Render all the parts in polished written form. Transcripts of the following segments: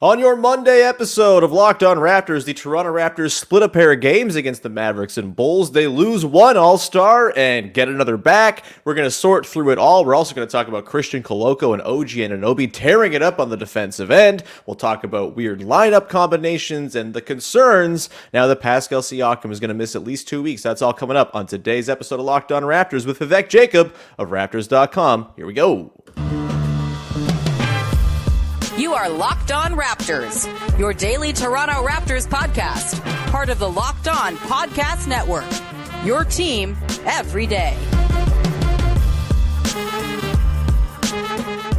On your Monday episode of Locked On Raptors, the Toronto Raptors split a pair of games against the Mavericks and Bulls. They lose one All-Star and get another back. We're going to sort through it all. We're also going to talk about Christian Koloko and O.G. and Anunoby tearing it up on the defensive end. We'll talk about weird lineup combinations and the concerns now that Pascal Siakam is going to miss at least 2 weeks. That's all coming up on today's episode of Locked On Raptors with Vivek Jacob of Raptors.com. Here we go. You are Locked On Raptors, your daily Toronto Raptors podcast, part of the Locked On Podcast Network, your team every day.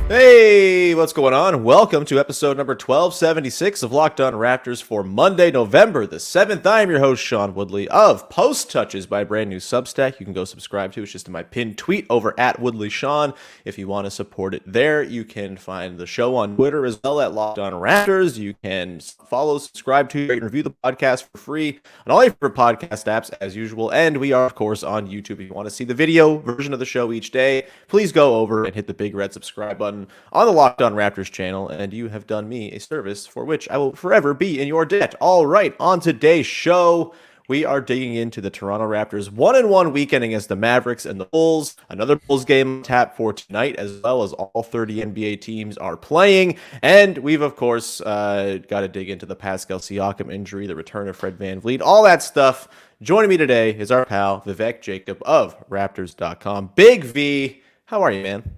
Hey, what's going on? Welcome to episode number 1276 of Locked On Raptors for Monday, November the 7th. I am your host, Sean Woodley of Post Touches, my brand new Substack. You can go subscribe to. It's just in my pinned tweet over at Woodley Sean. If you want to support it there, you can find the show on Twitter as well at Locked On Raptors. You can follow, subscribe to, rate, and review the podcast for free on all your favorite podcast apps as usual. And we are, of course, on YouTube. If you want to see the video version of the show each day, please go over and hit the big red subscribe button on the Locked On Raptors channel, and you have done me a service for which I will forever be in your debt. All right, on today's show, we are digging into the Toronto Raptors 1-1 weekend against the Mavericks and the Bulls. Another Bulls game tap for tonight, as well as all 30 NBA teams are playing. And we've, of course, got to dig into the Pascal Siakam injury, the return of Fred VanVleet, all that stuff. Joining me today is our pal, Vivek Jacob of Raptors.com. Big V, how are you, man?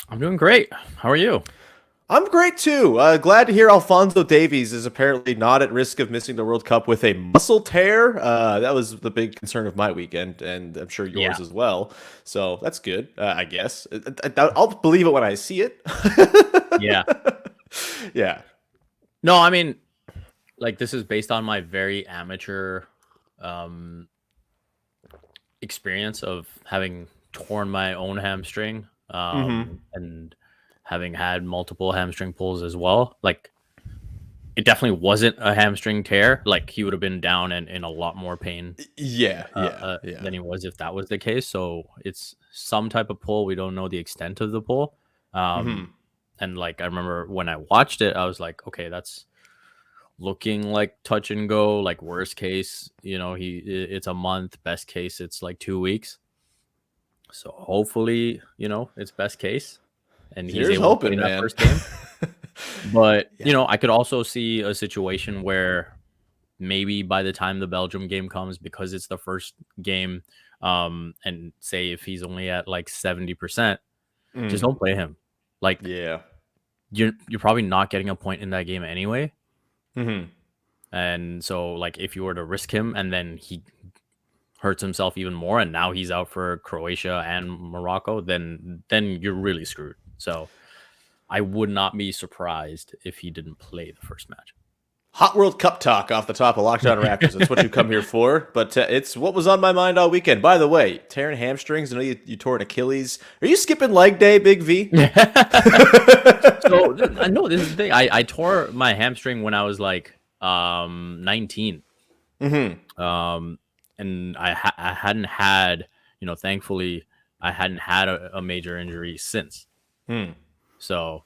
I'm doing great. How are you? I'm great too. Glad to hear Alphonso Davies is apparently not at risk of missing the World Cup with a muscle tear. That was the big concern of my weekend, and I'm sure yours as well. So that's good, I guess. I'll believe it when I see it. Yeah. Yeah. No, I mean, like, this is based on my very amateur experience of having torn my own hamstring. And having had multiple hamstring pulls as well. Like, it definitely wasn't a hamstring tear. Like, he would have been down and in a lot more pain than he was if that was the case. So it's some type of pull. We don't know the extent of the pull. And like, I remember when I watched it, I was like, okay, that's looking like touch and go. Like, worst case, it's a month. Best case, it's like 2 weeks. So hopefully, it's best case, and he's able to play that first game. But I could also see a situation where maybe by the time the Belgium game comes, because it's the first game, and say if he's only at like 70%, just don't play him. Like, you're probably not getting a point in that game anyway. And so, like, if you were to risk him and then he hurts himself even more, and now he's out for Croatia and Morocco, then you're really screwed. So I would not be surprised if he didn't play the first match. Hot World Cup talk off the top of Locked On Raptors. That's what you come here for. But it's what was on my mind all weekend. By the way, tearing hamstrings. I know you tore an Achilles. Are you skipping leg day, Big V? So no, this is the thing. I tore my hamstring when I was like 19. And I hadn't had, thankfully, I hadn't had a major injury since. So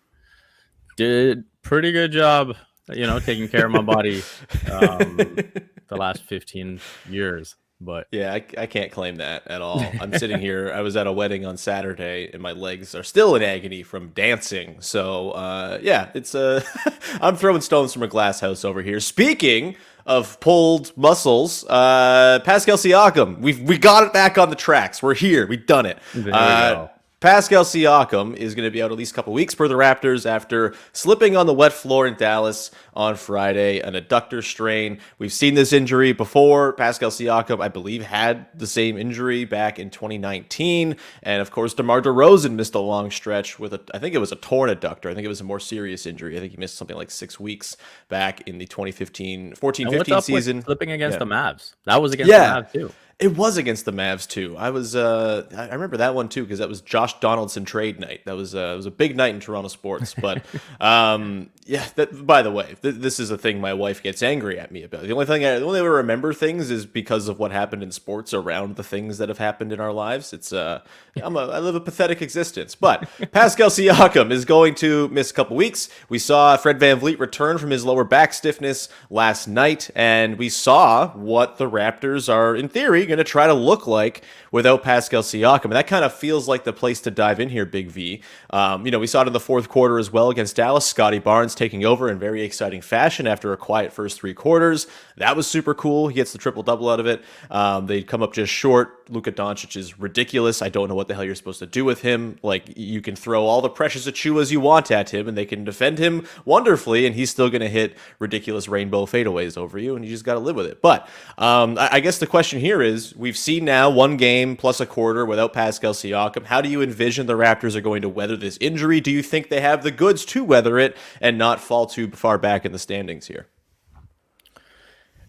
did pretty good job, taking care of my body the last 15 years. But yeah, I can't claim that at all. I'm sitting here. I was at a wedding on Saturday, and my legs are still in agony from dancing. So it's I'm throwing stones from a glass house over here. Speaking of pulled muscles, Pascal Siakam. We got it back on the tracks. We're here. We've done it. There we go. Pascal Siakam is going to be out at least a couple weeks per the Raptors after slipping on the wet floor in Dallas on Friday, an adductor strain. We've seen this injury before. Pascal Siakam, I believe, had the same injury back in 2019. And, of course, DeMar DeRozan missed a long stretch with, I think it was a torn adductor. I think it was a more serious injury. I think he missed something like 6 weeks back in the 2014-15 season. Flipping against the Mavs. That was against the Mavs, too. It was against the Mavs too. I remember that one too because that was Josh Donaldson trade night. That was it was a big night in Toronto sports. But yeah. By the way, this is a thing my wife gets angry at me about. The only way I remember things is because of what happened in sports around the things that have happened in our lives. I live a pathetic existence. But Pascal Siakam is going to miss a couple weeks. We saw Fred VanVleet return from his lower back stiffness last night, and we saw what the Raptors are in theory going to try to look like without Pascal Siakam. And that kind of feels like the place to dive in here, Big V. We saw it in the fourth quarter as well against Dallas. Scottie Barnes taking over in very exciting fashion after a quiet first three quarters. That was super cool. He gets the triple-double out of it. They come up just short. Luka Doncic is ridiculous. I don't know what the hell you're supposed to do with him. Like, you can throw all the precious Achiuwas you want at him, and they can defend him wonderfully, and he's still going to hit ridiculous rainbow fadeaways over you, and you just got to live with it. But I guess the question here is, we've seen now one game plus a quarter without Pascal Siakam. How do you envision the Raptors are going to weather this injury? Do you think they have the goods to weather it and not fall too far back in the standings here?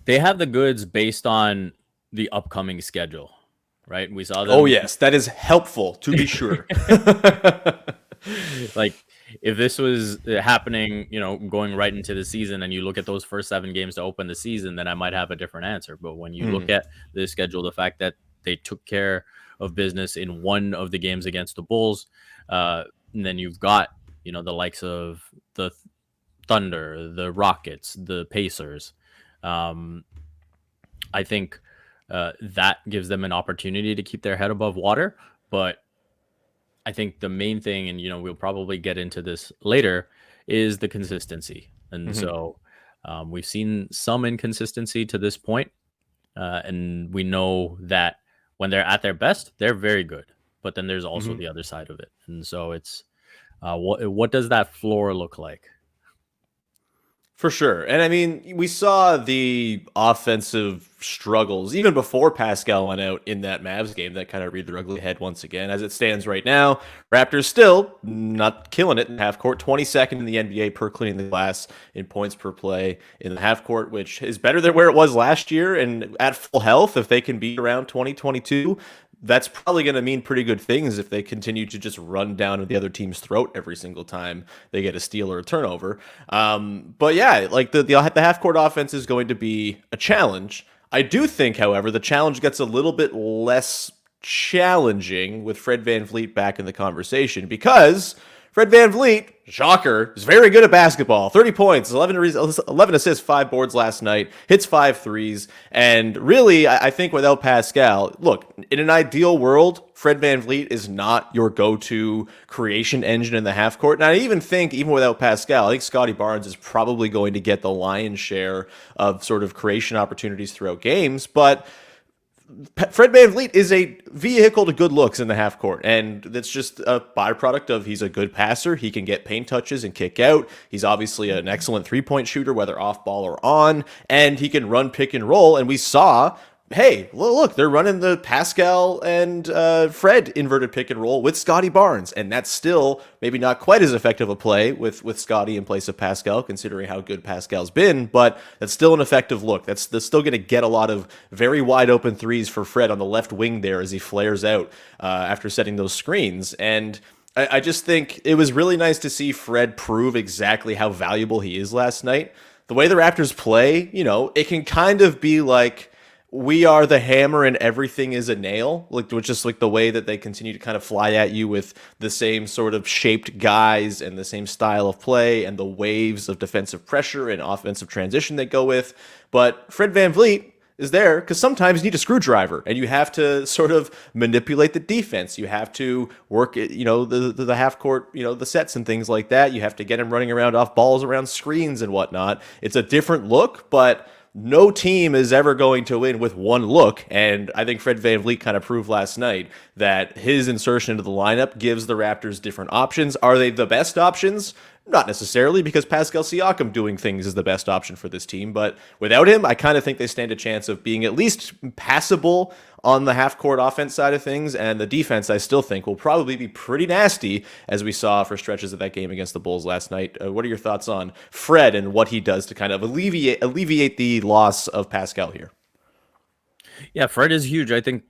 They have the goods based on the upcoming schedule, right? We saw them. Oh, yes. That is helpful, to be sure. Like, if this was happening, going right into the season and you look at those first 7 games to open the season, then I might have a different answer. But when you look at the schedule, the fact that they took care of business in one of the games against the Bulls, and then you've got, the likes of the Thunder, the Rockets, the Pacers. I think that gives them an opportunity to keep their head above water. But I think the main thing, and we'll probably get into this later, is the consistency. And so we've seen some inconsistency to this point, and we know that when they're at their best, they're very good. But then there's also the other side of it. And so it's what does that floor look like? For sure. And I mean, we saw the offensive struggles even before Pascal went out in that Mavs game that kind of reared their ugly head once again. As it stands right now, Raptors still not killing it in half court, 22nd in the NBA per cleaning the glass in points per play in the half court, which is better than where it was last year. And at full health, if they can be around 2022, that's probably going to mean pretty good things if they continue to just run down the other team's throat every single time they get a steal or a turnover. But yeah, like the half-court offense is going to be a challenge. I do think, however, the challenge gets a little bit less challenging with Fred VanVleet back in the conversation, because Fred VanVleet, shocker, is very good at basketball. 30 points, 11 assists, 5 boards last night, hits 5 threes. And really, I think without Pascal, look, in an ideal world, Fred VanVleet is not your go-to creation engine in the half court. And I even think, even without Pascal, I think Scottie Barnes is probably going to get the lion's share of sort of creation opportunities throughout games. But Fred VanVleet is a vehicle to good looks in the half court, and that's just a byproduct of he's a good passer. He can get paint touches and kick out. He's obviously an excellent three-point shooter, whether off ball or on, and he can run pick and roll. And we saw, hey, look, they're running the Pascal and Fred inverted pick and roll with Scottie Barnes, and that's still maybe not quite as effective a play with Scottie in place of Pascal, considering how good Pascal's been, but that's still an effective look. That's still going to get a lot of very wide open threes for Fred on the left wing there as he flares out after setting those screens. And I just think it was really nice to see Fred prove exactly how valuable he is last night. The way the Raptors play, it can kind of be like, we are the hammer and everything is a nail, like, which is like the way that they continue to kind of fly at you with the same sort of shaped guys and the same style of play and the waves of defensive pressure and offensive transition they go with. But Fred VanVleet is there because sometimes you need a screwdriver and you have to sort of manipulate the defense. You have to work, the half court, the sets and things like that. You have to get him running around off balls around screens and whatnot. It's a different look, but no team is ever going to win with one look, and I think Fred VanVleet kind of proved last night that his insertion into the lineup gives the Raptors different options. Are they the best options? Not necessarily, because Pascal Siakam doing things is the best option for this team, but without him, I kind of think they stand a chance of being at least passable on the half-court offense side of things, and the defense, I still think, will probably be pretty nasty, as we saw for stretches of that game against the Bulls last night. What are your thoughts on Fred and what he does to kind of alleviate the loss of Pascal here? Yeah, Fred is huge. I think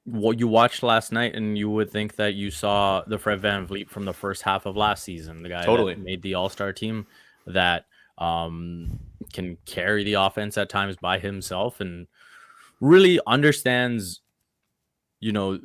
what you watched last night, and you would think that you saw the Fred VanVleet from the first half of last season, the guy that Totally. made the All-Star team, that can carry the offense at times by himself and really understands, you know,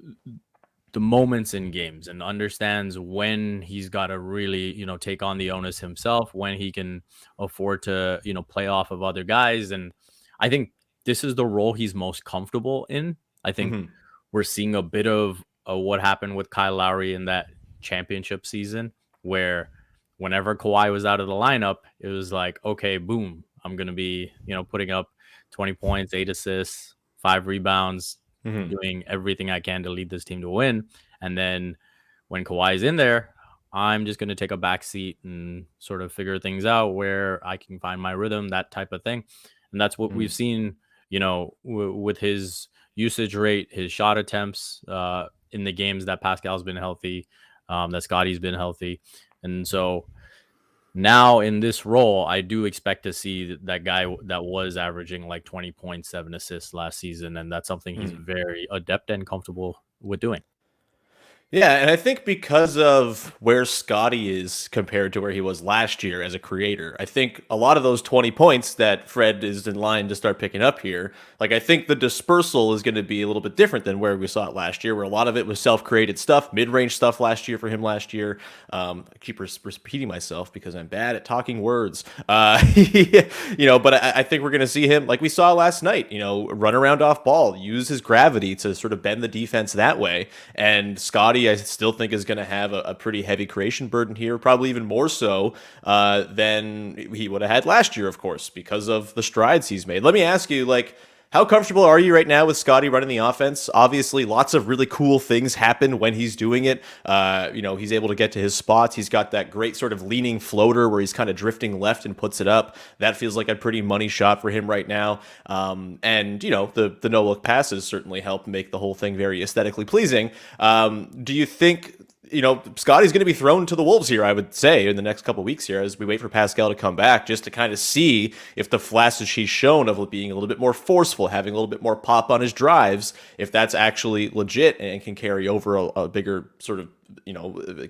the moments in games and understands when he's got to really, take on the onus himself, when he can afford to, play off of other guys. And I think this is the role he's most comfortable in. I think Hmm. we're seeing a bit of what happened with Kyle Lowry in that championship season, where whenever Kawhi was out of the lineup, it was like, okay, boom, I'm going to be, putting up 20 points, 8 assists, 5 rebounds, Hmm. doing everything I can to lead this team to win. And then when Kawhi's in there, I'm just going to take a back seat and sort of figure things out where I can find my rhythm, that type of thing. And that's what we've seen, with his usage rate, his shot attempts in the games that Pascal's been healthy, that Scottie's been healthy. And so now in this role, I do expect to see that guy that was averaging like 20.7 assists last season. And that's something he's very adept and comfortable with doing. Yeah, and I think because of where Scottie is compared to where he was last year as a creator, I think a lot of those 20 points that Fred is in line to start picking up here, like I think the dispersal is going to be a little bit different than where we saw it last year, where a lot of it was self-created stuff, mid-range stuff last year for him last year. I keep repeating myself because I'm bad at talking words. But I think we're going to see him, like we saw last night, run around off ball, use his gravity to sort of bend the defense that way. And Scottie, I still think, is going to have a pretty heavy creation burden here, probably even more so than he would have had last year, of course, because of the strides he's made. Let me ask you, like, how comfortable are you right now with Scottie running the offense? Obviously, lots of really cool things happen when he's doing it. He's able to get to his spots. He's got that great sort of leaning floater where he's kind of drifting left and puts it up. That feels like a pretty money shot for him right now. The no-look passes certainly help make the whole thing very aesthetically pleasing. Do you think Scottie's going to be thrown to the wolves here, I would say, in the next couple of weeks here as we wait for Pascal to come back, just to kind of see if the flashes he's shown of being a little bit more forceful, having a little bit more pop on his drives, if that's actually legit and can carry over a bigger sort of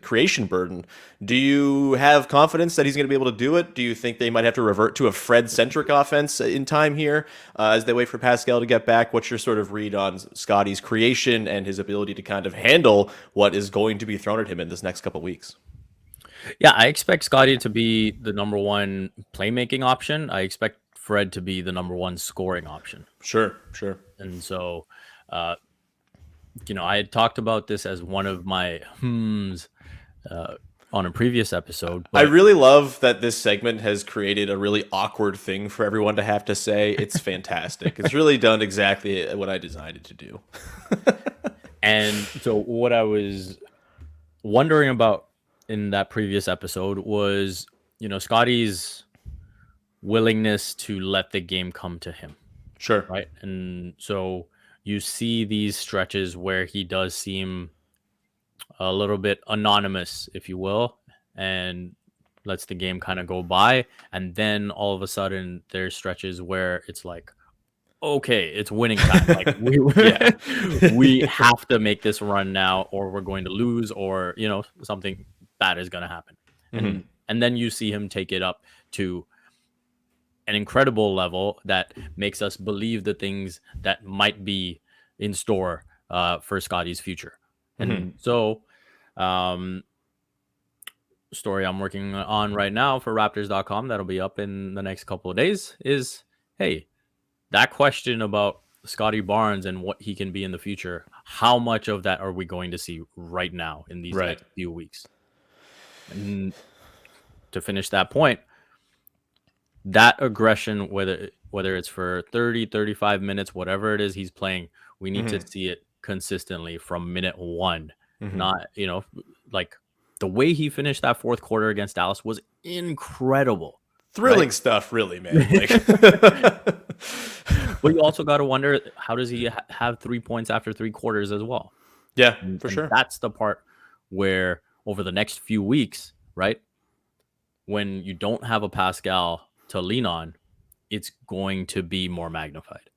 creation burden. Do you have confidence that he's going to be able to do it? Do you think they might have to revert to a Fred-centric offense in time here as they wait for Pascal to get back? What's your sort of read on Scottie's creation and his ability to kind of handle what is going to be thrown at him in this next couple of weeks? Yeah, I expect Scottie to be the number one playmaking option. I expect Fred to be the number one scoring option. Sure. And so, I had talked about this as one of my on a previous episode. But I really love that this segment has created a really awkward thing for everyone to have to say. It's fantastic. It's really done exactly what I designed it to do. And so what I was wondering about in that previous episode was, Scottie's willingness to let the game come to him. Sure. Right. And so you see these stretches where he does seem a little bit anonymous, if you will, and lets the game kind of go by. And then all of a sudden there's stretches where it's like, okay, it's winning time. Like we have to make this run now or we're going to lose, or, something bad is going to happen. And then you see him take it up to an incredible level that makes us believe the things that might be in store for Scottie's future. And so, story I'm working on right now for Raptors.com that'll be up in the next couple of days is, hey, that question about Scottie Barnes and what he can be in the future, how much of that are we going to see right now in these next few weeks? And to finish that point, that aggression, whether it's for 30, 35 minutes, whatever it is he's playing, we need to see it consistently from minute one. Not, like the way he finished that fourth quarter against Dallas was incredible. Thrilling stuff, really, man. But you also got to wonder, how does he have 3 points after 3 quarters as well? Yeah, for sure. That's the part where over the next few weeks, right, when you don't have a Pascal to lean on, it's going to be more magnified.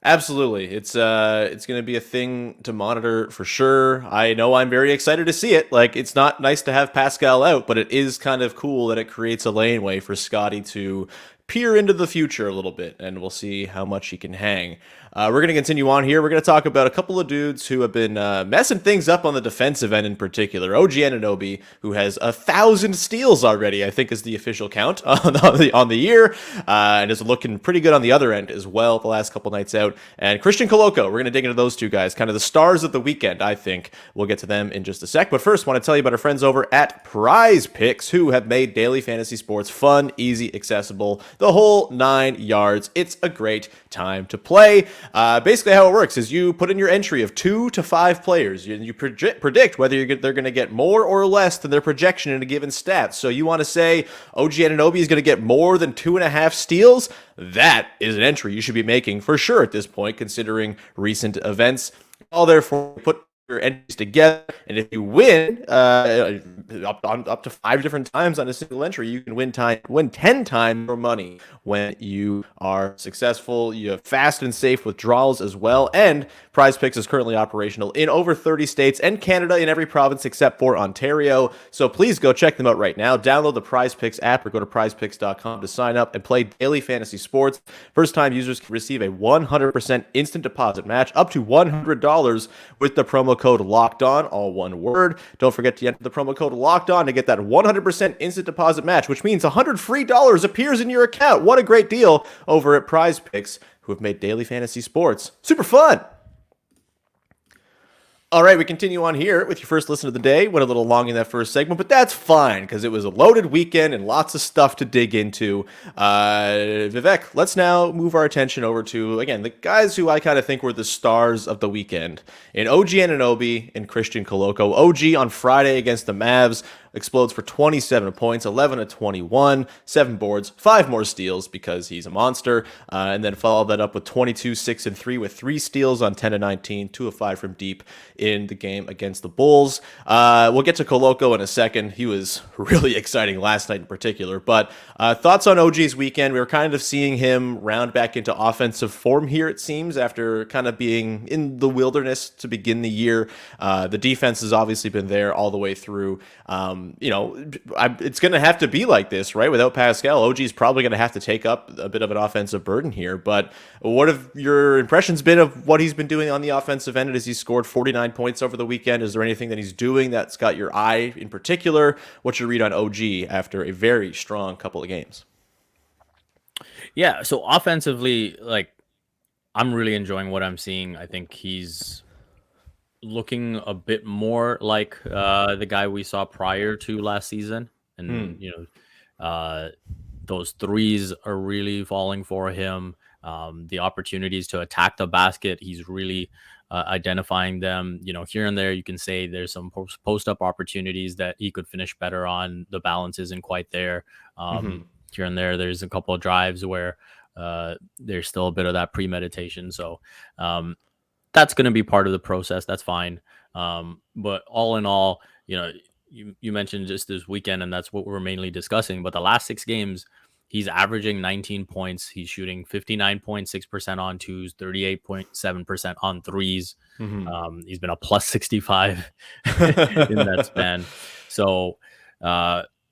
Absolutely. It's going to be a thing to monitor for sure. I know I'm very excited to see it. Like, it's not nice to have Pascal out, but it is kind of cool that it creates a laneway for Scottie to peer into the future a little bit, and we'll see how much he can hang. We're going to continue on here. We're going to talk about a couple of dudes who have been messing things up on the defensive end in particular. OG Anunoby, who has 1,000 steals already, I think is the official count on the year, and is looking pretty good on the other end as well the last couple nights out. And Christian Koloko, we're going to dig into those two guys, kind of the stars of the weekend, I think. We'll get to them in just a sec. But first, I want to tell you about our friends over at Prize Picks, who have made daily fantasy sports fun, easy, accessible, the whole 9 yards. It's a great time to play. Basically, how it works is you put in your entry of 2 to 5 players. You predict whether they're going to get more or less than their projection in a given stat. So you want to say OG Anunoby is going to get more than 2.5 steals? That is an entry you should be making for sure at this point, considering recent events. All therefore put your entries together, and if you win up to 5 different times on a single entry, you can win 10 times more money when you are successful. You have fast and safe withdrawals as well, and Prize Picks is currently operational in over 30 states and Canada in every province except for Ontario. So please go check them out right now. Download the Prize Picks app or go to prizepicks.com to sign up and play daily fantasy sports. First-time users can receive a 100% instant deposit match up to $100 with the promo code LOCKEDON, all one word. Don't forget to enter the promo code LOCKEDON to get that 100% instant deposit match, which means $100 free appears in your account. What a great deal over at Prize Picks, who have made daily fantasy sports super fun. All right, we continue on here with your first listen of the day. Went a little long in that first segment, but that's fine because it was a loaded weekend and lots of stuff to dig into. Vivek, let's now move our attention over to, again, the guys who I kind of think were the stars of the weekend. In OG Anunoby and Christian Koloko. OG on Friday against the Mavs explodes for 27 points, 11 of 21, 7 boards, 5 more steals because he's a monster, and then followed that up with 22, 6, and 3 with 3 steals on 10 of 19, 2 of 5 from deep in the game against the Bulls. We'll get to Koloko in a second. He was really exciting last night in particular, but thoughts on OG's weekend? We were kind of seeing him round back into offensive form here, it seems, after kind of being in the wilderness to begin the year. The defense has obviously been there all the way through. It's going to have to be like this, right? Without Pascal, OG's probably going to have to take up a bit of an offensive burden here. But what have your impressions been of what he's been doing on the offensive end as he scored 49 points over the weekend? Is there anything that he's doing that's got your eye in particular? What's your read on OG after a very strong couple of games? Yeah, so offensively, I'm really enjoying what I'm seeing. I think he's looking a bit more like the guy we saw prior to last season, and those threes are really falling for him. The opportunities to attack the basket, he's really identifying them. Here and there, you can say there's some post-up opportunities that he could finish better on. The balance isn't quite there. Here and there, there's a couple of drives where there's still a bit of that premeditation. So that's going to be part of the process. That's fine. But all in all, you mentioned just this weekend, and that's what we're mainly discussing. But the last 6 games, he's averaging 19 points. He's shooting 59.6% on twos, 38.7% on threes. He's been a plus 65 in that span. So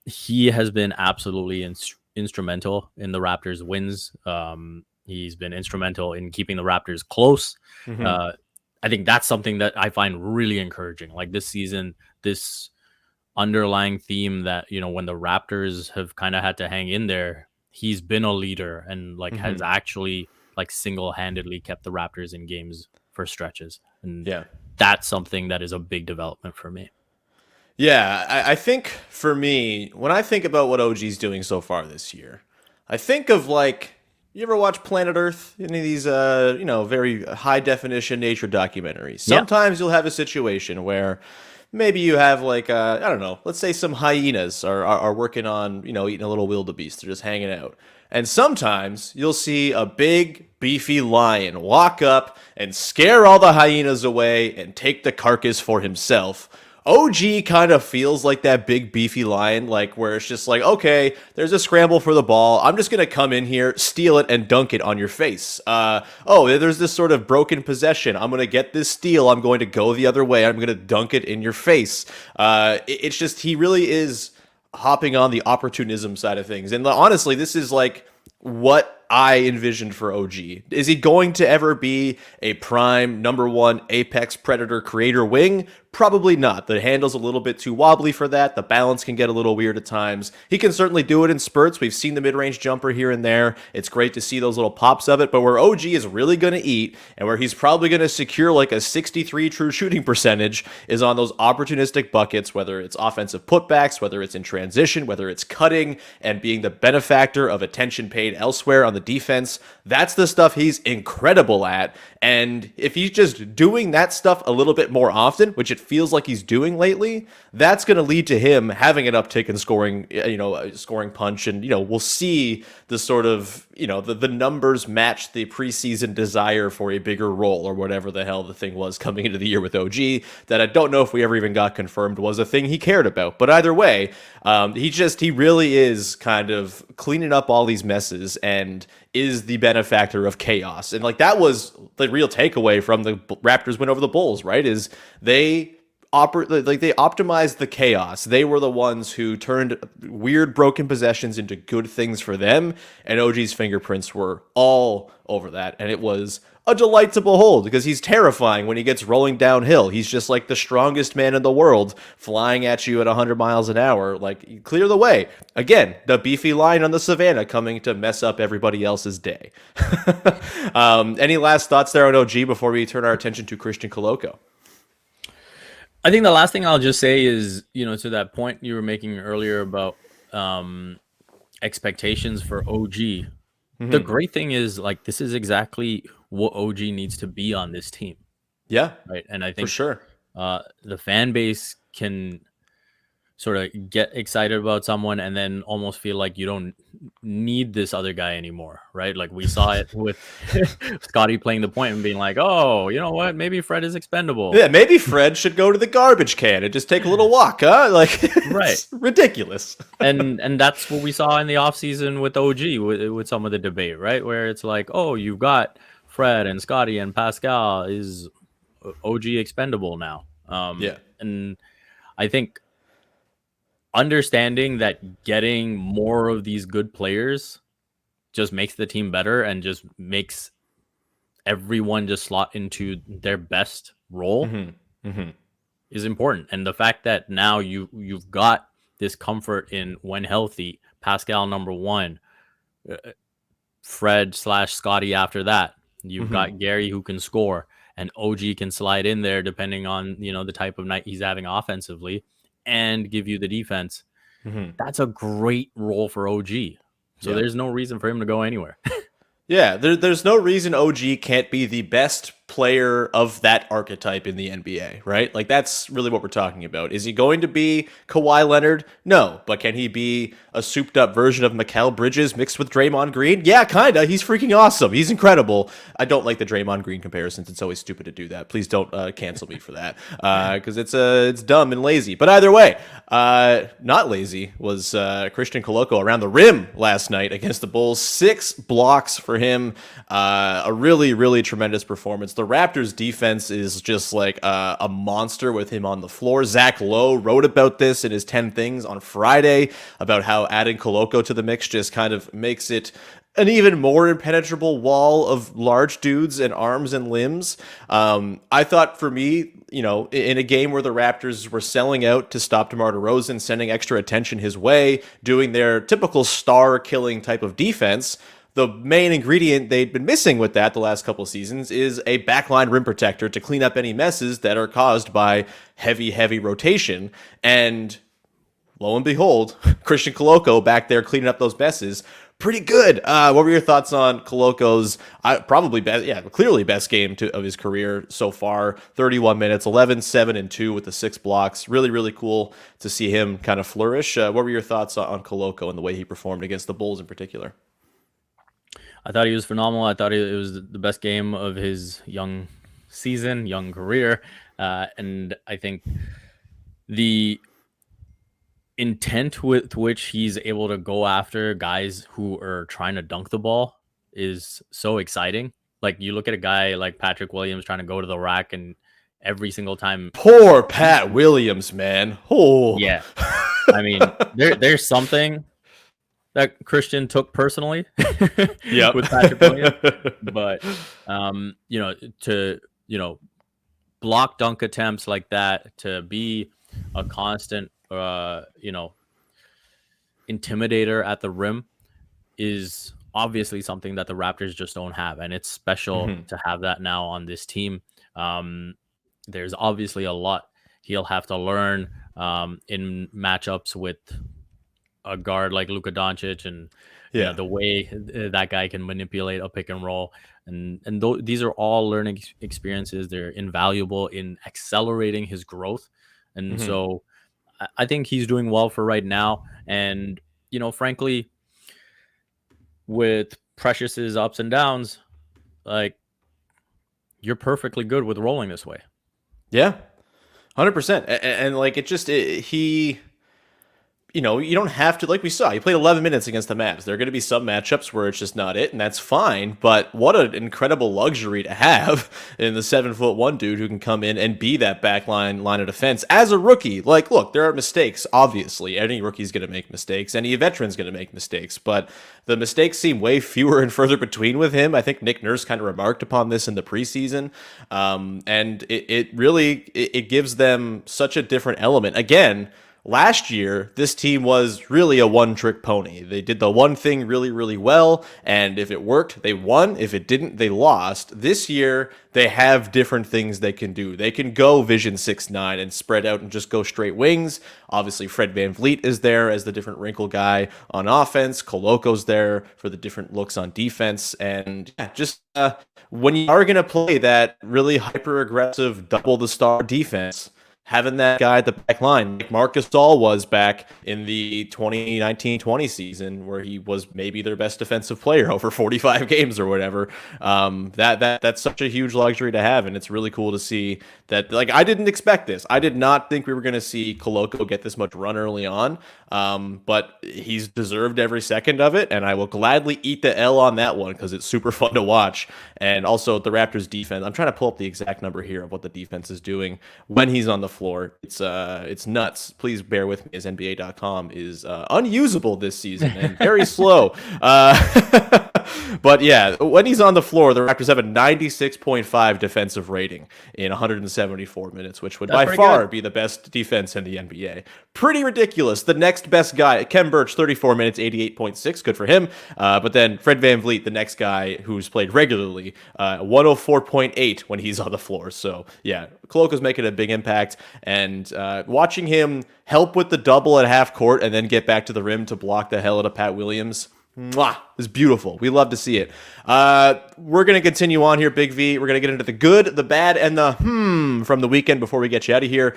he has been absolutely instrumental in the Raptors' wins. He's been instrumental in keeping the Raptors close. I think that's something that I find really encouraging. Like this season, this underlying theme that, when the Raptors have kind of had to hang in there, he's been a leader and has actually single-handedly kept the Raptors in games for stretches. And that's something that is a big development for me. Yeah, I think for me, when I think about what OG's doing so far this year, I think of you ever watch Planet Earth? Any of these, very high definition nature documentaries? Sometimes you'll have a situation where maybe you have I don't know, let's say some hyenas are working on, eating a little wildebeest. They're just hanging out. And sometimes you'll see a big, beefy lion walk up and scare all the hyenas away and take the carcass for himself. OG kind of feels like that big beefy line, like where it's just like, okay, there's a scramble for the ball. I'm just gonna come in here, steal it, and dunk it on your face. Oh, there's this sort of broken possession. I'm gonna get this steal. I'm going to go the other way. I'm gonna dunk it in your face. It's just he really is hopping on the opportunism side of things. And honestly, this is like what I envisioned for OG. Is he going to ever be a prime number one apex predator creator wing? Probably not. The handle's a little bit too wobbly for that. The balance can get a little weird at times. He can certainly do it in spurts. We've seen the mid-range jumper here and there. It's great to see those little pops of it, but where OG is really going to eat and where he's probably going to secure like a 63 true shooting percentage is on those opportunistic buckets, whether it's offensive putbacks, whether it's in transition, whether it's cutting and being the benefactor of attention paid elsewhere on the defense. That's the stuff he's incredible at. And if he's just doing that stuff a little bit more often, which it feels like he's doing lately, that's going to lead to him having an uptick in scoring, scoring punch. And, we'll see the sort of, the numbers match the preseason desire for a bigger role or whatever the hell the thing was coming into the year with OG that I don't know if we ever even got confirmed was a thing he cared about. But either way, he really is kind of cleaning up all these messes and is the benefactor of chaos. And like that was the real takeaway from the Raptors win over the Bulls, right? Is they optimized the chaos. They were the ones who turned weird broken possessions into good things for them, and OG's fingerprints were all over that. And it was a delight to behold because he's terrifying when he gets rolling downhill. He's just like the strongest man in the world flying at you at 100 miles an hour. Like, clear the way. Again, the beefy line on the savannah coming to mess up everybody else's day. Any last thoughts there on OG before we turn our attention to Christian Koloko? I think the last thing I'll just say is, to that point you were making earlier about expectations for OG. The great thing is, like, this is exactly what OG needs to be on this team. Yeah. Right. And I think for sure the fan base can sort of get excited about someone and then almost feel like you don't need this other guy anymore. Right. Like we saw it with Scottie playing the point and being like, oh, you know what? Maybe Fred is expendable. Yeah. Maybe Fred should go to the garbage can and just take a little walk. Huh? Like, right. Ridiculous. and that's what we saw in the offseason with OG with some of the debate, right? Where it's like, oh, you've got Fred and Scottie and Pascal. Is OG expendable now? Yeah. And I think understanding that getting more of these good players just makes the team better and just makes everyone just slot into their best role is important. And the fact that now you've got this comfort in, when healthy, Pascal number one, Fred / Scottie after that. You've got Gary who can score, and OG can slide in there depending on the type of night he's having offensively and give you the defense. That's a great role for OG. So there's no reason for him to go anywhere. Yeah, there's no reason OG can't be the best player of that archetype in the NBA, right? Like, that's really what we're talking about. Is he going to be Kawhi Leonard? No. But can he be a souped-up version of Mikal Bridges mixed with Draymond Green? Yeah, kinda. He's freaking awesome. He's incredible. I don't like the Draymond Green comparisons. It's always stupid to do that. Please don't cancel me for that, because it's dumb and lazy. But either way, not lazy was Christian Koloko around the rim last night against the Bulls. 6 blocks for him. A really, really tremendous performance. The Raptors defense is just like a monster with him on the floor. Zach Lowe wrote about this in his 10 Things on Friday about how adding Koloko to the mix just kind of makes it an even more impenetrable wall of large dudes and arms and limbs. I thought for me, in a game where the Raptors were selling out to stop DeMar DeRozan, sending extra attention his way, doing their typical star-killing type of defense, the main ingredient they'd been missing with that the last couple of seasons is a backline rim protector to clean up any messes that are caused by heavy rotation. And lo and behold, Christian Koloko back there cleaning up those messes. Pretty good. What were your thoughts on Koloko's clearly best game of his career so far? 31 minutes, 11, 7, and 2 with the 6 blocks. Really, really cool to see him kind of flourish. What were your thoughts on Koloko and the way he performed against the Bulls in particular? I thought he was phenomenal. I thought it was the best game of his young career. And I think the intent with which he's able to go after guys who are trying to dunk the ball is so exciting. Like you look at a guy like Patrick Williams trying to go to the rack, and every single time, Poor Pat Williams, man. Oh. yeah, I mean, there's something that Christian took personally Yep. with Patrick Williams, but to block dunk attempts like that, to be a constant intimidator at the rim is obviously something that the Raptors just don't have, and it's special to have that now on this team. There's obviously a lot he'll have to learn in matchups with a guard like Luka Doncic, and the way that guy can manipulate a pick and roll, and these are all learning experiences. They're invaluable in accelerating his growth, and so I think he's doing well for right now. And frankly, with Precious's ups and downs, like, you're perfectly good with rolling this way. Yeah, 100%. And like he. You don't have to, like we saw, he played 11 minutes against the Mavs. There are going to be some matchups where it's just not it, and that's fine. But what an incredible luxury to have in the 7'1" dude who can come in and be that backline line of defense as a rookie. Like, look, there are mistakes, obviously. Any rookie's going to make mistakes. Any veteran's going to make mistakes. But the mistakes seem way fewer and further between with him. I think Nick Nurse kind of remarked upon this in the preseason. And it really gives them such a different element. Again, last year, this team was really a one-trick pony. They did the one thing really, really well, and if it worked, they won. If it didn't, they lost. This year, they have different things they can do. They can go Vision 6'9" and spread out and just go straight wings. Obviously, Fred VanVleet is there as the different wrinkle guy on offense. Koloko's there for the different looks on defense. And when you are going to play that really hyper-aggressive double-the-star defense, having that guy at the back line, like Marc Gasol was back in the 2019-20 season, where he was maybe their best defensive player over 45 games or whatever. That's such a huge luxury to have, and it's really cool to see that. Like, I didn't expect this. I did not think we were going to see Koloko get this much run early on, but he's deserved every second of it, and I will gladly eat the L on that one because it's super fun to watch. And also the Raptors defense, I'm trying to pull up the exact number here of what the defense is doing when he's on the floor. It's nuts. Please bear with me, as NBA.com is unusable this season and very slow. But yeah, when he's on the floor, the Raptors have a 96.5 defensive rating in 174 minutes, which would by far be the best defense in the NBA. Pretty ridiculous. The next best guy, Kem Birch, 34 minutes, 88.6. Good for him. But then Fred VanVleet, the next guy who's played regularly, 104.8 when he's on the floor. So yeah, Koloko's making a big impact. And watching him help with the double at half court and then get back to the rim to block the hell out of Pat Williams, it's beautiful. We love to see it. We're going to continue on here, Big V. We're going to get into the good, the bad, and the from the weekend before we get you out of here.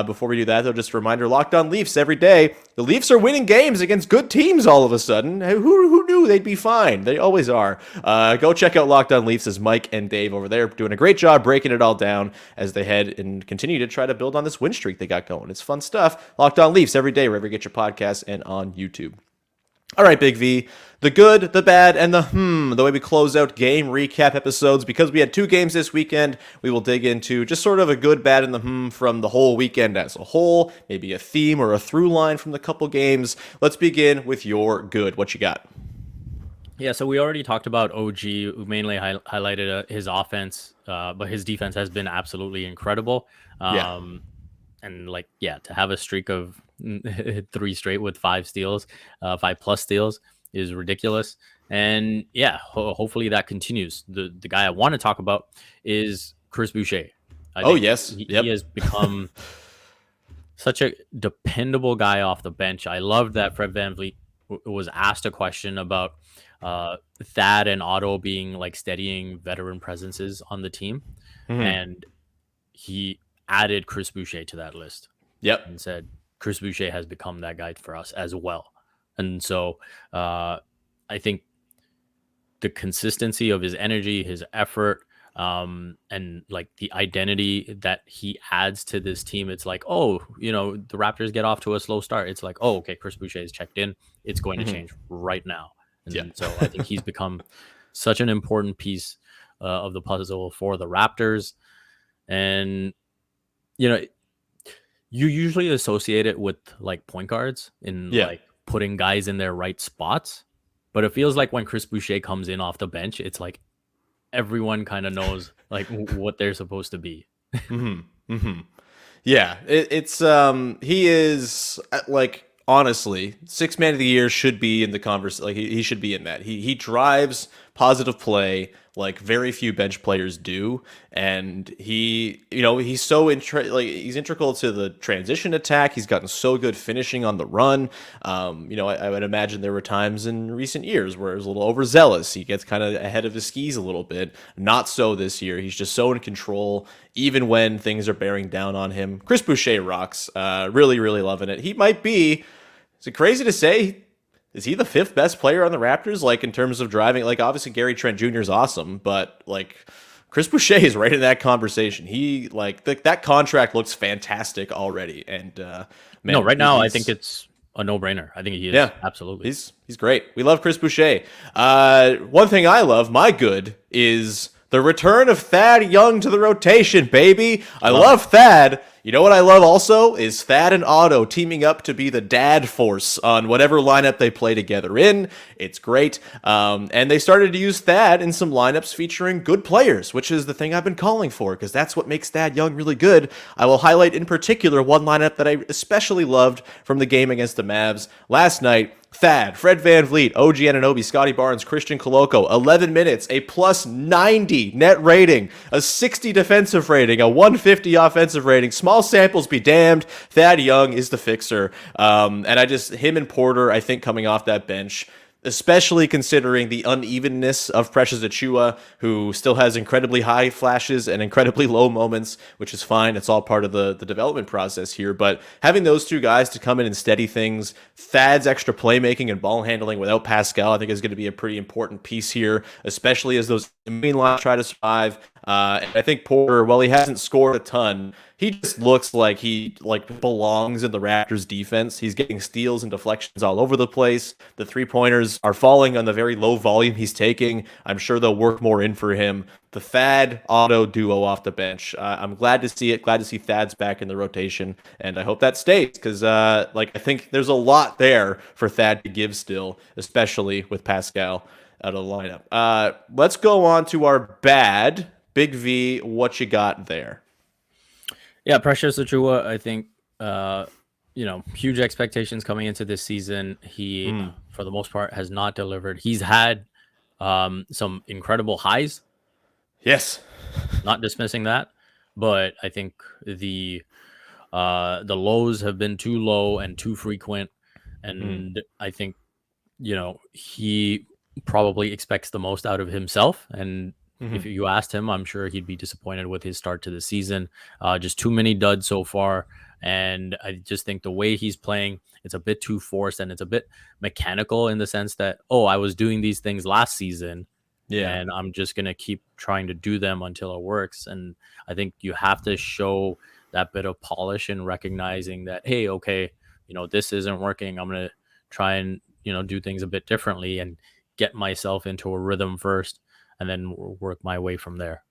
Before we do that, though, just a reminder, Locked On Leafs every day. The Leafs are winning games against good teams all of a sudden. Who knew they'd be fine? They always are. Go check out Locked On Leafs as Mike and Dave over there doing a great job breaking it all down as they head and continue to try to build on this win streak they got going. It's fun stuff. Locked On Leafs every day, wherever you get your podcasts and on YouTube. All right, Big V, the good, the bad, and the way we close out game recap episodes. Because we had 2 games this weekend, we will dig into just sort of a good, bad, and the from the whole weekend as a whole, maybe a theme or a through line from the couple games. Let's begin with your good. What you got? Yeah, so we already talked about OG, who mainly highlighted his offense, but his defense has been absolutely incredible. And to have a streak of 3 straight with 5 steals, 5+ steals is ridiculous. And yeah, hopefully that continues. The guy I want to talk about is Chris Boucher. He has become such a dependable guy off the bench. I loved that Fred VanVleet was asked a question about Thad and Otto being like steadying veteran presences on the team. And he added Chris Boucher to that list. And said, Chris Boucher has become that guy for us as well. And so I think the consistency of his energy, his effort, And like the identity that he adds to this team, it's like, oh, the Raptors get off to a slow start. It's like, oh, okay, Chris Boucher is checked in. It's going to change right now. And so I think he's become such an important piece of the puzzle for the Raptors. And, you usually associate it with like point guards in like putting guys in their right spots. But it feels like when Chris Boucher comes in off the bench, it's like everyone kind of knows like what they're supposed to be. Yeah, it's he is like, honestly, sixth man of the year should be in the conversation. Like he should be in that. He drives positive play like very few bench players do, and he's so he's integral to the transition attack. He's gotten so good finishing on the run. I would imagine there were times in recent years where it was a little overzealous. He gets kind of ahead of his skis a little bit. Not so this year. He's just so in control, even when things are bearing down on him. Chris Boucher rocks. Really, really loving it. He might be. Is it crazy to say? Is he the fifth best player on the Raptors? Like in terms of driving, like obviously Gary Trent Jr. is awesome, but like Chris Boucher is right in that conversation. He like that contract looks fantastic already. And man, right now I think it's a no-brainer. I think he is. Yeah, absolutely. He's great. We love Chris Boucher. One thing I love, my good, is the return of Thad Young to the rotation, baby. I love Thad. You know what I love also is Thad and Otto teaming up to be the dad force on whatever lineup they play together in. It's great. And they started to use Thad in some lineups featuring good players, which is the thing I've been calling for, because that's what makes Thad Young really good. I will highlight in particular one lineup that I especially loved from the game against the Mavs last night. Thad, Fred VanVleet, O.G. Anunoby, Scottie Barnes, Christian Koloko, 11 minutes, a plus 90 net rating, a 60 defensive rating, a 150 offensive rating. Small samples be damned. Thad Young is the fixer. And him and Porter, I think, coming off that bench, especially considering the unevenness of Precious Achiuwa, who still has incredibly high flashes and incredibly low moments, which is fine. It's all part of the development process here. But having those two guys to come in and steady things, Thad's extra playmaking and ball handling without Pascal, I think is going to be a pretty important piece here, especially as those main lines try to survive. And I think Porter, while he hasn't scored a ton, he just looks like he belongs in the Raptors defense. He's getting steals and deflections all over the place. The three-pointers are falling on the very low volume he's taking. I'm sure they'll work more in for him. The Thad Otto duo off the bench. I'm glad to see it. Glad to see Thad's back in the rotation, and I hope that stays, because I think there's a lot there for Thad to give still, especially with Pascal out of the lineup. Let's go on to our bad. Big V, what you got there? Yeah, Precious Achiuwa, I think, huge expectations coming into this season. He, for the most part, has not delivered. He's had some incredible highs. Yes. Not dismissing that, but I think the lows have been too low and too frequent. And I think, he probably expects the most out of himself. And if you asked him, I'm sure he'd be disappointed with his start to the season. Just too many duds so far. And I just think the way he's playing, it's a bit too forced and it's a bit mechanical in the sense that, I was doing these things last season. Yeah. And I'm just going to keep trying to do them until it works. And I think you have to show that bit of polish and recognizing that, hey, okay, this isn't working. I'm going to try and, do things a bit differently and get myself into a rhythm first, and then work my way from there.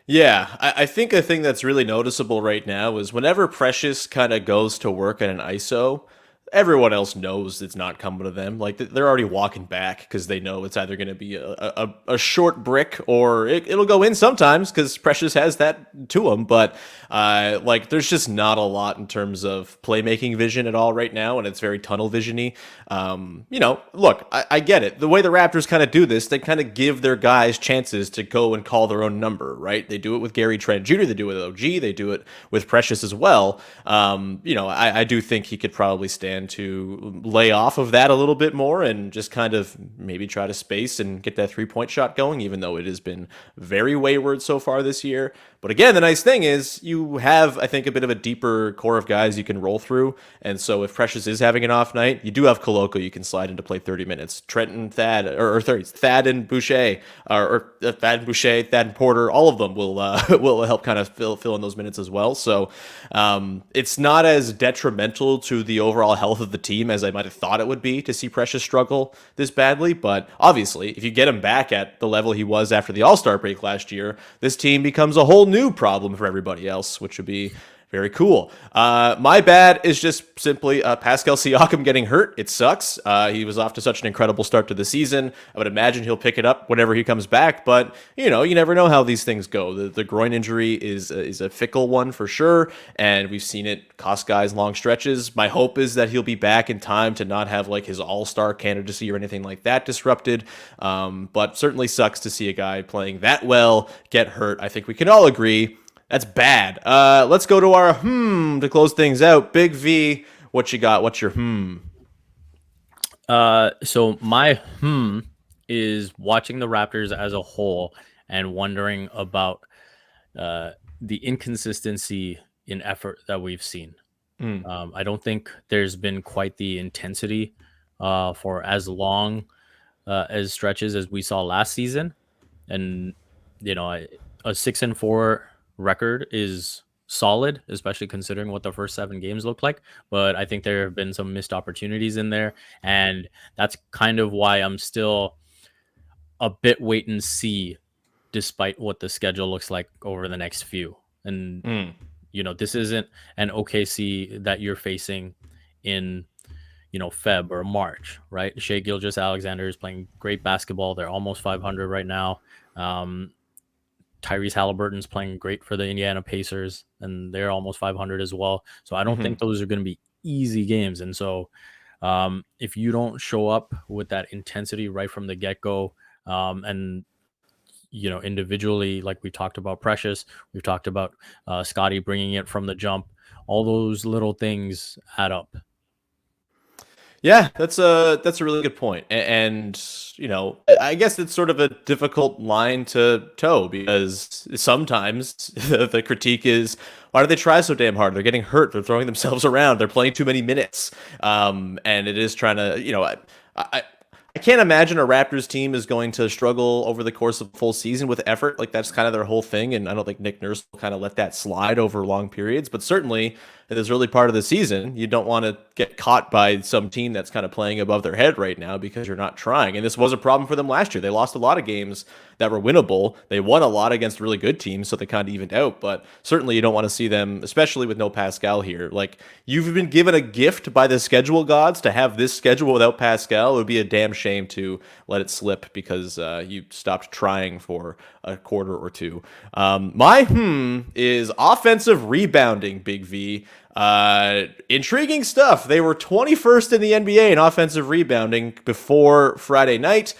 Yeah, I think a thing that's really noticeable right now is whenever Precious kind of goes to work at an ISO, everyone else knows it's not coming to them. Like they're already walking back because they know it's either going to be a short brick or it'll go in sometimes because Precious has that to him. But there's just not a lot in terms of playmaking vision at all right now, and it's very tunnel visiony. Look, I get it. The way the Raptors kind of do this, they kind of give their guys chances to go and call their own number, right? They do it with Gary Trent Jr., they do it with OG, they do it with Precious as well. I do think he could probably stand and to lay off of that a little bit more and just kind of maybe try to space and get that 3-point shot going, even though it has been very wayward so far this year. But again, the nice thing is you have, I think, a bit of a deeper core of guys you can roll through. And so if Precious is having an off night, you do have Koloko you can slide into play 30 minutes. Trenton, Thad, or 30, Thad and Boucher, Thad and Boucher, Thad and Porter, all of them will will help kind of fill in those minutes as well. So it's not as detrimental to the overall health of the team as I might have thought it would be to see Precious struggle this badly. But obviously, if you get him back at the level he was after the All-Star break last year, this team becomes a whole new problem for everybody else, which would be very cool. My bad is just simply Pascal Siakam getting hurt. It sucks. He was off to such an incredible start to the season. I would imagine he'll pick it up whenever he comes back, but you never know how these things go. The groin injury is a fickle one for sure, and we've seen it cost guys long stretches. My hope is that he'll be back in time to not have like his all-star candidacy or anything like that disrupted, but certainly sucks to see a guy playing that well get hurt. I think we can all agree that's bad. Let's go to our to close things out. Big V, what you got? What's your So my is watching the Raptors as a whole and wondering about the inconsistency in effort that we've seen. I don't think there's been quite the intensity for as long as stretches as we saw last season. And, a 6-4 record is solid, especially considering what the first 7 games looked like. But I think there have been some missed opportunities in there. And that's kind of why I'm still a bit wait and see, despite what the schedule looks like over the next few. And, this isn't an OKC that you're facing in, Feb or March, right? Shai Gilgeous-Alexander is playing great basketball. They're almost 500 right now. Tyrese Halliburton's playing great for the Indiana Pacers, and they're almost 500 as well. So I don't think those are going to be easy games. And so if you don't show up with that intensity right from the get-go, and individually, like we talked about Precious, we've talked about Scottie bringing it from the jump, all those little things add up. Yeah, that's a really good point. And I guess it's sort of a difficult line to toe because sometimes the critique is, why do they try so damn hard? They're getting hurt. They're throwing themselves around. They're playing too many minutes. And it is trying to, I can't imagine a Raptors team is going to struggle over the course of a full season with effort. Like that's kind of their whole thing. And I don't think Nick Nurse will kind of let that slide over long periods, but certainly in this early part of the season, you don't want to get caught by some team that's kind of playing above their head right now because you're not trying. And this was a problem for them last year. They lost a lot of games that were winnable. They won a lot against really good teams, so they kind of evened out. But certainly you don't want to see them, especially with no Pascal here. Like, you've been given a gift by the schedule gods to have this schedule without Pascal. It would be a damn shame to let it slip because you stopped trying for a quarter or two. My is offensive rebounding, Big V. Intriguing stuff. They were 21st in the NBA in offensive rebounding before Friday night.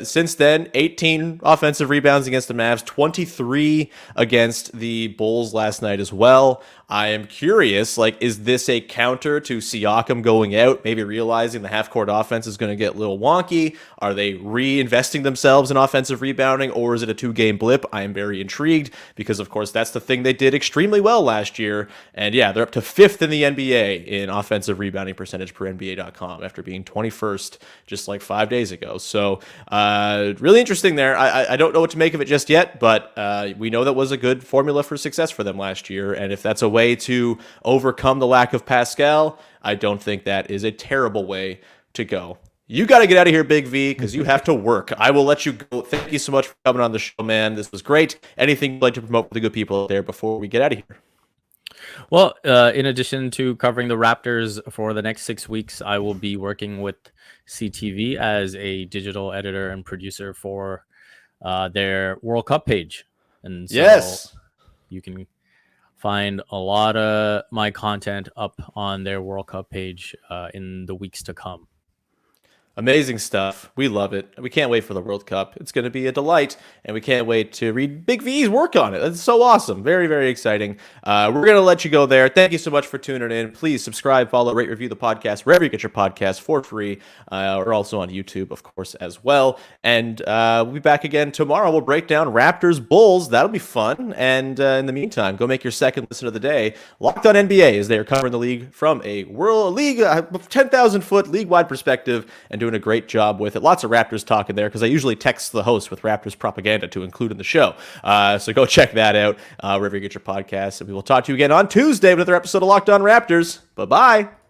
Since then, 18 offensive rebounds against the Mavs, 23 against the Bulls last night as well. I am curious, is this a counter to Siakam going out, maybe realizing the half-court offense is going to get a little wonky? Are they reinvesting themselves in offensive rebounding, or is it a 2-game blip? I am very intrigued because, of course, that's the thing they did extremely well last year. And yeah, they're up to 5th in the NBA in offensive rebounding percentage per NBA.com after being 21st just 5 days ago. So really interesting there. I don't know what to make of it just yet, but we know that was a good formula for success for them last year. And if that's a way to overcome the lack of Pascal, I don't think that is a terrible way to go. You got to get out of here, Big V, because you have to work. I will let you go. Thank you so much for coming on the show, man. This was great. Anything you'd like to promote for the good people out there before we get out of here? Well, in addition to covering the Raptors for the next 6 weeks, I will be working with CTV as a digital editor and producer for their World Cup page. And so yes, you can find a lot of my content up on their World Cup page in the weeks to come. Amazing stuff. We love it. We can't wait for the World Cup. It's going to be a delight, and we can't wait to read Big V's work on it. That's so awesome. Very, very exciting. We're going to let you go there. Thank you so much for tuning in. Please subscribe, follow, rate, review the podcast wherever you get your podcasts for free. We're also on YouTube, of course, as well. And we'll be back again tomorrow. We'll break down Raptors Bulls. That'll be fun. And in the meantime, go make your second listen of the day. Locked On NBA, as they are covering the league from a world league, 10,000 foot league-wide perspective, and doing a great job with it. Lots of Raptors talk in there because I usually text the host with Raptors propaganda to include in the show. So go check that out wherever you get your podcasts. And we will talk to you again on Tuesday with another episode of Locked On Raptors. Bye-bye.